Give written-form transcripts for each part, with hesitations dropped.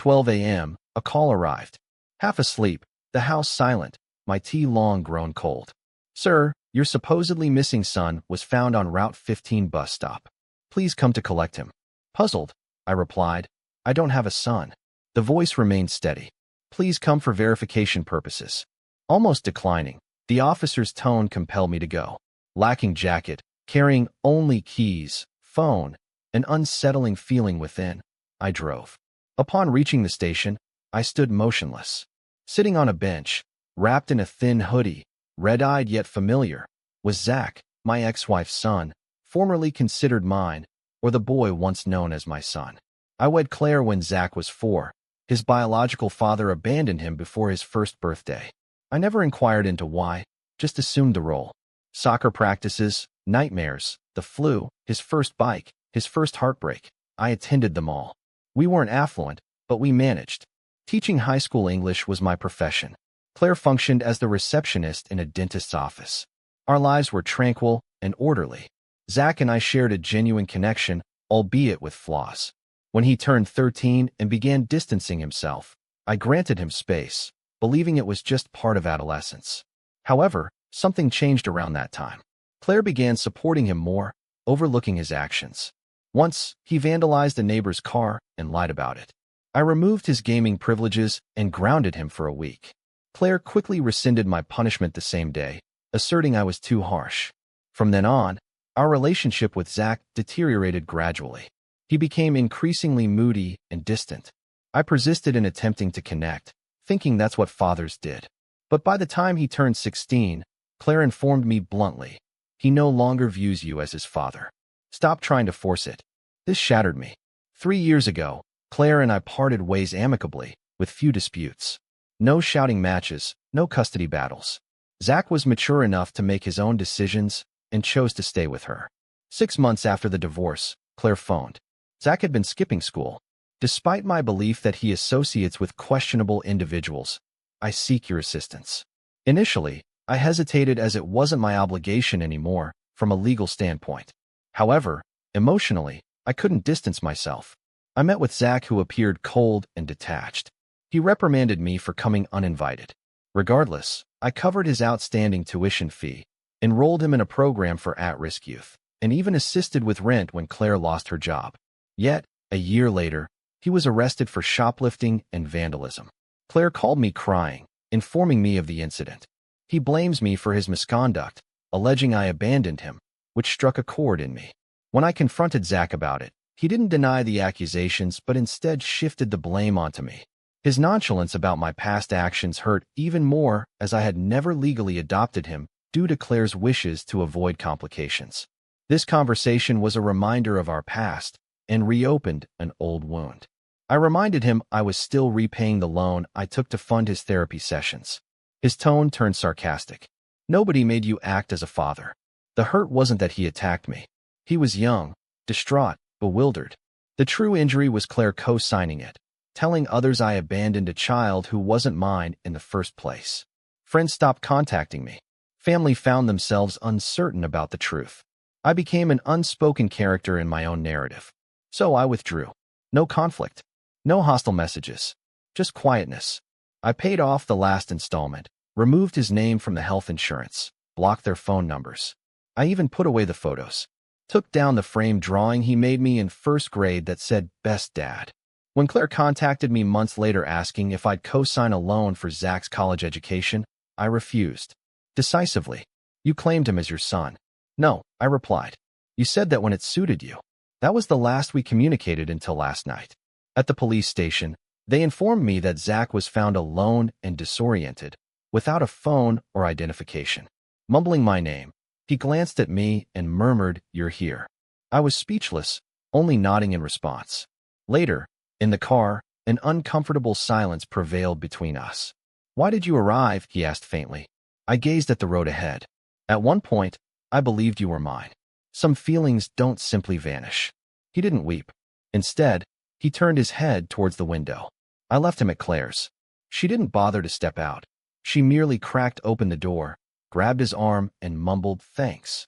12 a.m., a call arrived. Half asleep, the house silent, my tea long grown cold. Sir, your supposedly missing son was found on Route 15 bus stop. Please come to collect him. Puzzled, I replied, I don't have a son. The voice remained steady. Please come for verification purposes. Almost declining, the officer's tone compelled me to go. Lacking jacket, carrying only keys, phone, an unsettling feeling within, I drove. Upon reaching the station, I stood motionless. Sitting on a bench, wrapped in a thin hoodie, red-eyed yet familiar, was Zach, my ex-wife's son, formerly considered mine, or the boy once known as my son. I wed Claire when Zach was 4. His biological father abandoned him before his first birthday. I never inquired into why, just assumed the role. Soccer practices, nightmares, the flu, his first bike, his first heartbreak. I attended them all. We weren't affluent, but we managed. Teaching high school English was my profession. Claire functioned as the receptionist in a dentist's office. Our lives were tranquil and orderly. Zach and I shared a genuine connection, albeit with flaws. When he turned 13 and began distancing himself, I granted him space, believing it was just part of adolescence. However, something changed around that time. Claire began supporting him more, overlooking his actions. Once, he vandalized a neighbor's car and lied about it. I removed his gaming privileges and grounded him for a week. Claire quickly rescinded my punishment the same day, asserting I was too harsh. From then on, our relationship with Zach deteriorated gradually. He became increasingly moody and distant. I persisted in attempting to connect, thinking that's what fathers did. But by the time he turned 16, Claire informed me bluntly, he no longer views you as his father. Stop trying to force it. This shattered me. 3 years ago, Claire and I parted ways amicably, with few disputes. No shouting matches, no custody battles. Zach was mature enough to make his own decisions and chose to stay with her. 6 months after the divorce, Claire phoned. Zach had been skipping school. Despite my belief that he associates with questionable individuals, I seek your assistance. Initially, I hesitated as it wasn't my obligation anymore from a legal standpoint. However, emotionally, I couldn't distance myself. I met with Zach, who appeared cold and detached. He reprimanded me for coming uninvited. Regardless, I covered his outstanding tuition fee, enrolled him in a program for at-risk youth, and even assisted with rent when Claire lost her job. Yet, a year later, he was arrested for shoplifting and vandalism. Claire called me crying, informing me of the incident. He blames me for his misconduct, alleging I abandoned him, which struck a chord in me. When I confronted Zach about it, he didn't deny the accusations but instead shifted the blame onto me. His nonchalance about my past actions hurt even more, as I had never legally adopted him due to Claire's wishes to avoid complications. This conversation was a reminder of our past and reopened an old wound. I reminded him I was still repaying the loan I took to fund his therapy sessions. His tone turned sarcastic. Nobody made you act as a father. The hurt wasn't that he attacked me. He was young, distraught, bewildered. The true injury was Claire co-signing it, telling others I abandoned a child who wasn't mine in the first place. Friends stopped contacting me. Family found themselves uncertain about the truth. I became an unspoken character in my own narrative. So I withdrew. No conflict. No hostile messages. Just quietness. I paid off the last installment, removed his name from the health insurance, blocked their phone numbers. I even put away the photos. Took down the framed drawing he made me in first grade that said, "Best Dad." When Claire contacted me months later asking if I'd co-sign a loan for Zach's college education, I refused. Decisively. You claimed him as your son. No, I replied. You said that when it suited you. That was the last we communicated until last night. At the police station, they informed me that Zach was found alone and disoriented, without a phone or identification. Mumbling my name, he glanced at me and murmured, "You're here." I was speechless, only nodding in response. Later, in the car, an uncomfortable silence prevailed between us. "Why did you arrive?" he asked faintly. I gazed at the road ahead. At one point, I believed you were mine. Some feelings don't simply vanish. He didn't weep. Instead, he turned his head towards the window. I left him at Claire's. She didn't bother to step out. She merely cracked open the door, grabbed his arm, and mumbled, "Thanks."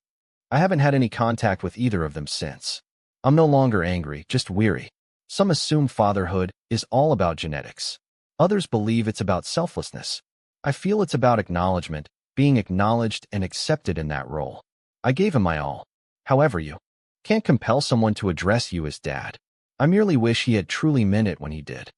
I haven't had any contact with either of them since. I'm no longer angry, just weary. Some assume fatherhood is all about genetics. Others believe it's about selflessness. I feel it's about acknowledgement, being acknowledged and accepted in that role. I gave him my all. However, you can't compel someone to address you as dad. I merely wish he had truly meant it when he did.